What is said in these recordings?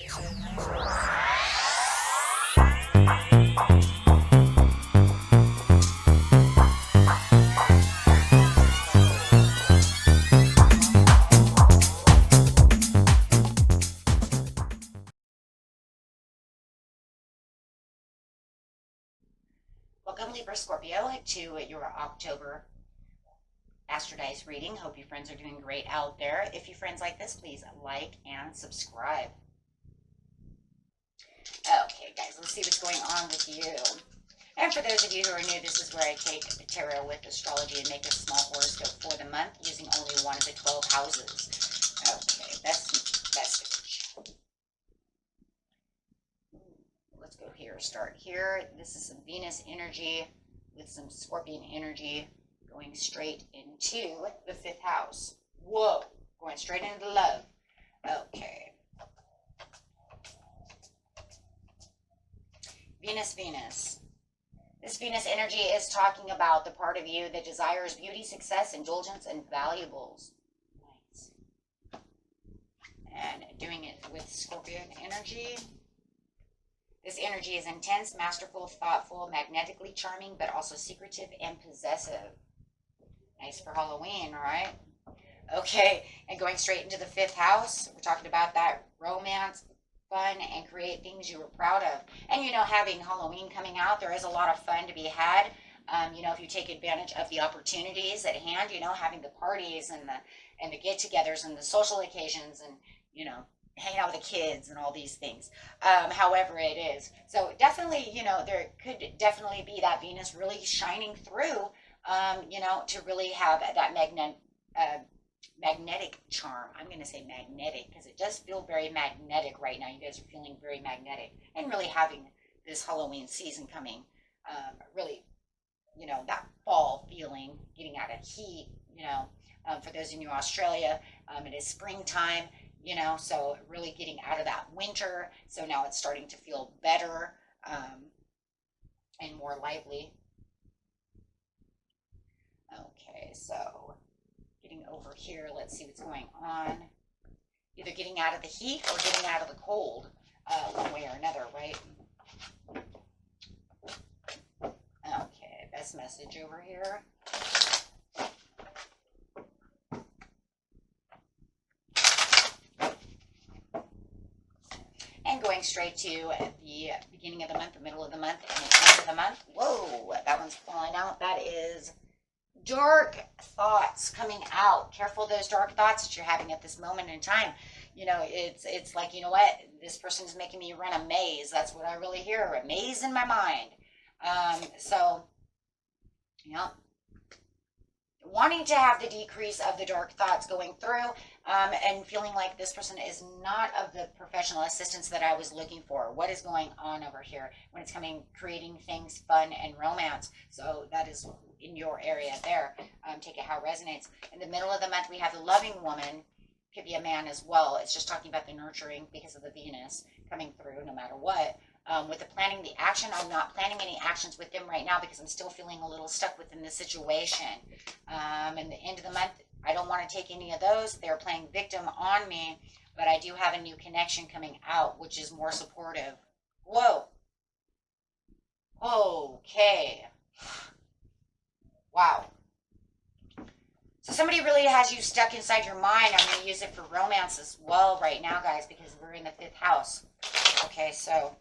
Welcome, Libra Scorpio, to your October Astrodice reading. Hope you friends are doing great out there. If you friends like this, please like and subscribe. Okay, guys, let's see what's going on with you. And for those of you who are new, this is where I take the tarot with astrology and make a small horoscope for the month using only one of the 12 houses. Okay, that's let's go here, start here. This is some Venus energy with some Scorpion energy going straight into the 5th house. Whoa, going straight into love. Okay. Venus. This Venus energy is talking about the part of you that desires beauty, success, indulgence, and valuables. Nice. And doing it with Scorpion energy. This energy is intense, masterful, thoughtful, magnetically charming, but also secretive and possessive. Nice for Halloween, all right? Okay, and going straight into the 5th house, we're talking about that romance, fun, and create things you were proud of. And, you know, having Halloween coming out, there is a lot of fun to be had. You know, if you take advantage of the opportunities at hand, you know, having the parties and the get-togethers and the social occasions and, you know, hanging out with the kids and all these things, however it is. So definitely, you know, there could definitely be that Venus really shining through, you know, to really have that magnetic charm. I'm going to say magnetic because it does feel very magnetic right now. You guys are feeling very magnetic and really having this Halloween season coming, really, you know, that fall feeling, getting out of heat, you know, for those in Australia, it is springtime. You know, so really getting out of that winter. So now it's starting to feel better and more lively. Okay, so getting over here, let's see what's going on. Either getting out of the heat or getting out of the cold, one way or another, right? Okay, best message over here. And going straight to the beginning of the month, the middle of the month, and the end of the month. Whoa, that one's falling out. That is dark thoughts coming out. Careful those dark thoughts that you're having at this moment in time. You know, it's like, you know what? This person is making me run a maze. That's what I really hear, a maze in my mind. So, you know, wanting to have the decrease of the dark thoughts going through, and feeling like this person is not of the professional assistance that I was looking for. What is going on over here when it's coming, creating things fun and romance? So that is in your area there. Take it how it resonates. In the middle of the month, we have the loving woman. Could be a man as well. It's just talking about the nurturing because of the Venus coming through no matter what. With the planning, the action, I'm not planning any actions with them right now because I'm still feeling a little stuck within the situation. And the end of the month, I don't want to take any of those. They're playing victim on me, but I do have a new connection coming out, which is more supportive. Whoa. Okay. Wow. So somebody really has you stuck inside your mind. I'm going to use it for romance as well right now, guys, because we're in the 5th house. Okay, so...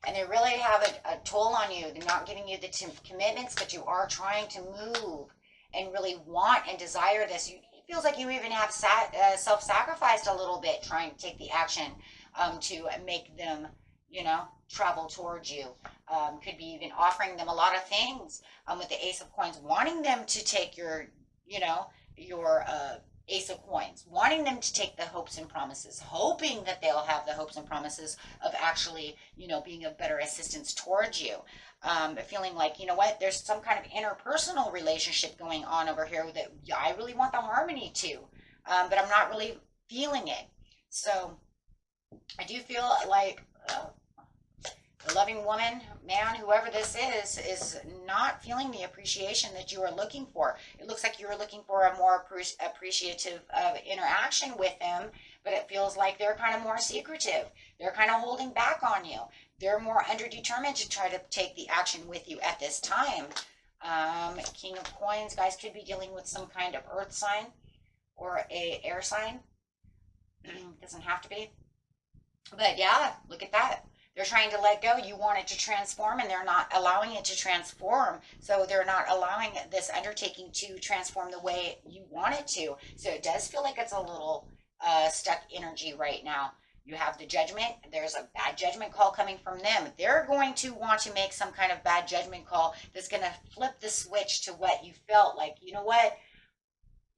And they really have a toll on you. They're not giving you the commitments, but you are trying to move and really want and desire this. It feels like you even have self-sacrificed a little bit trying to take the action to make them, you know, travel towards you. Could be even offering them a lot of things with the Ace of Coins, wanting them to take your, you know, your Ace of Coins, wanting them to take the hopes and promises, hoping that they'll have the hopes and promises of actually, you know, being of better assistance towards you. Feeling like, you know what, there's some kind of interpersonal relationship going on over here that I really want the harmony to, but I'm not really feeling it. So I do feel like the loving woman, man, whoever this is not feeling the appreciation that you are looking for. It looks like you were looking for a more appreciative interaction with them, but it feels like they're kind of more secretive. They're kind of holding back on you. They're more underdetermined to try to take the action with you at this time. King of Coins, guys could be dealing with some kind of earth sign or a air sign. Doesn't have to be. But yeah, look at that. They're trying to let go. You want it to transform, and they're not allowing it to transform. So they're not allowing this undertaking to transform the way you want it to. So it does feel like it's a little stuck energy right now. You have the judgment. There's a bad judgment call coming from them. They're going to want to make some kind of bad judgment call that's going to flip the switch to what you felt like. You know what?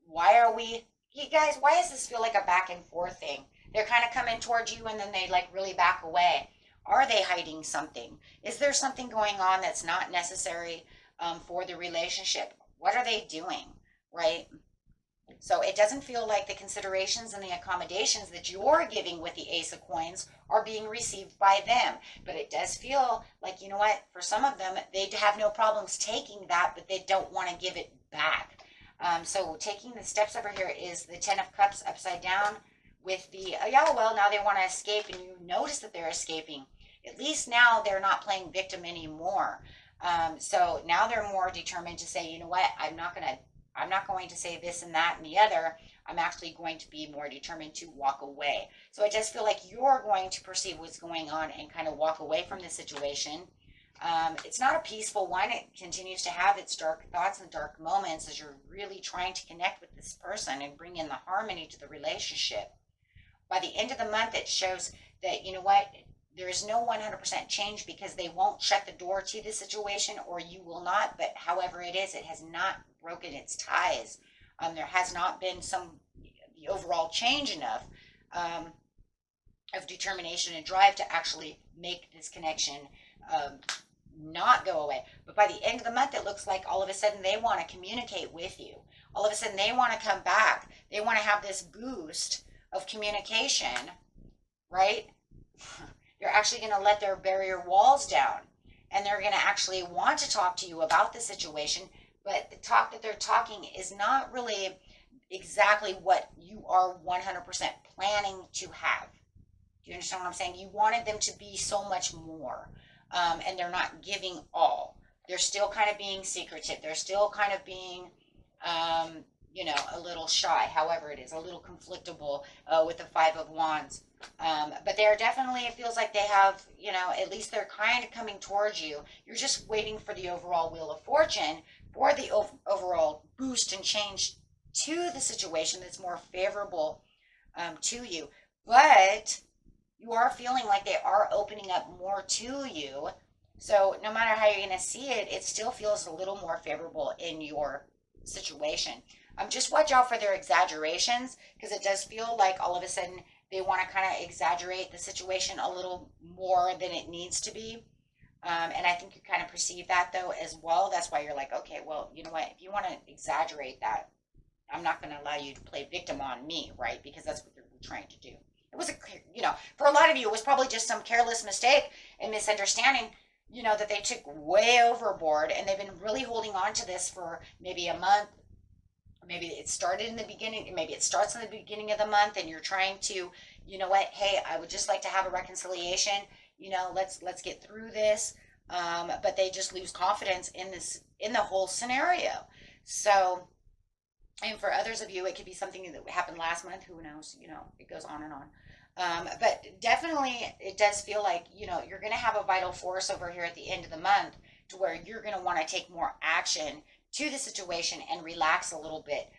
Why are we, you guys, why does this feel like a back and forth thing? They're kind of coming towards you and then they like really back away. Are they hiding something? Is there something going on that's not necessary for the relationship? What are they doing, right? So it doesn't feel like the considerations and the accommodations that you're giving with the Ace of Coins are being received by them. But it does feel like, you know what, for some of them, they have no problems taking that, but they don't want to give it back. So taking the steps over here is the Ten of Cups upside down with the, yeah, well, now they want to escape, and you notice that they're escaping. At least now they're not playing victim anymore. So now they're more determined to say, you know what, I'm not going to say this and that and the other. I'm actually going to be more determined to walk away. So I just feel like you're going to perceive what's going on and kind of walk away from the situation. It's not a peaceful one. It continues to have its dark thoughts and dark moments as you're really trying to connect with this person and bring in the harmony to the relationship. By the end of the month, it shows that, you know what, there is no 100% change because they won't shut the door to the situation, or you will not. But however it is, it has not broken its ties. There has not been the overall change enough of determination and drive to actually make this connection not go away. But by the end of the month, it looks like all of a sudden they want to communicate with you. All of a sudden they want to come back. They want to have this boost of communication, right? They're actually going to let their barrier walls down, and they're going to actually want to talk to you about the situation, but the talk that they're talking is not really exactly what you are 100% planning to have. Do you understand what I'm saying? You wanted them to be so much more, and they're not giving all. They're still kind of being secretive. They're still kind of being, you know, a little shy, however it is, a little conflictable with the Five of Wands. But they're definitely, it feels like they have, you know, at least they're kind of coming towards you. You're just waiting for the overall Wheel of Fortune, for the overall boost and change to the situation that's more favorable to you. But you are feeling like they are opening up more to you. So no matter how you're going to see it, it still feels a little more favorable in your situation. Just watch out for their exaggerations, because it does feel like all of a sudden they want to kind of exaggerate the situation a little more than it needs to be. And I think you kind of perceive that, though, as well. That's why you're like, okay, well, you know what? If you want to exaggerate that, I'm not going to allow you to play victim on me, right? Because that's what they're trying to do. It was, you know, for a lot of you, it was probably just some careless mistake and misunderstanding, you know, that they took way overboard, and they've been really holding on to this for maybe a month. Maybe it started in the beginning, maybe it starts in the beginning of the month, and you're trying to, you know what, hey, I would just like to have a reconciliation, you know, let's get through this. But they just lose confidence in the whole scenario. So, and for others of you, it could be something that happened last month, who knows, you know, it goes on and on. But definitely it does feel like, you know, you're going to have a vital force over here at the end of the month to where you're going to want to take more action to the situation and relax a little bit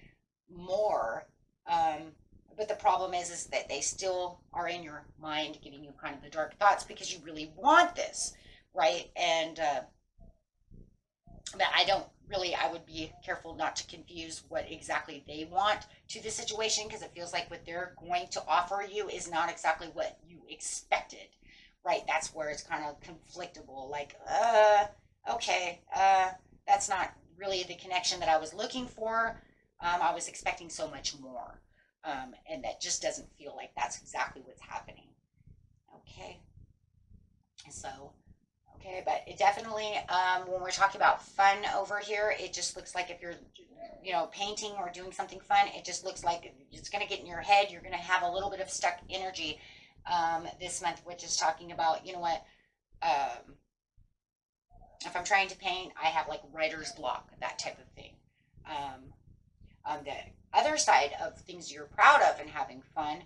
more. But the problem is that they still are in your mind, giving you kind of the dark thoughts because you really want this, right? And but I would be careful not to confuse what exactly they want to the situation, because it feels like what they're going to offer you is not exactly what you expected, right? That's where it's kind of conflictable, like, okay, that's not really the connection that I was looking for. I was expecting so much more. And that just doesn't feel like that's exactly what's happening. Okay. So, okay, but it definitely, when we're talking about fun over here, it just looks like if you're you know, painting or doing something fun. It just looks like it's going to get in your head. You're going to have a little bit of stuck energy this month, which is talking about, you know what, if I'm trying to paint, I have like writer's block, that type of thing. On the other side of things you're proud of and having fun,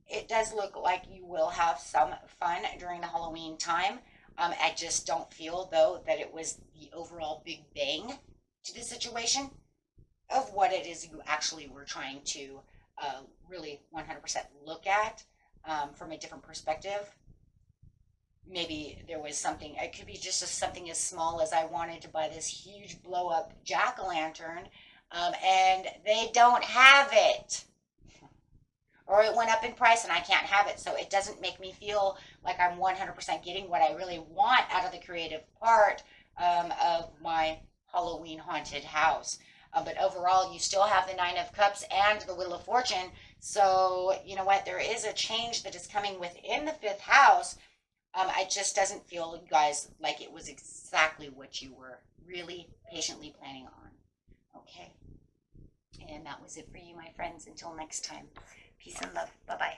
it does look like you will have some fun during the Halloween time. I just don't feel, though, that it was the overall big bang to the situation of what it is you actually were trying to really 100% look at from a different perspective. Maybe there was something, it could be just something as small as I wanted to buy this huge blow up jack-o'-lantern and they don't have it. Or it went up in price and I can't have it. So it doesn't make me feel like I'm 100% getting what I really want out of the creative part of my Halloween haunted house. But overall, you still have the Nine of Cups and the Wheel of Fortune. So, you know what? There is a change that is coming within the 5th house. It just doesn't feel, you guys, like it was exactly what you were really patiently planning on. Okay. And that was it for you, my friends. Until next time. Peace and love. Bye-bye.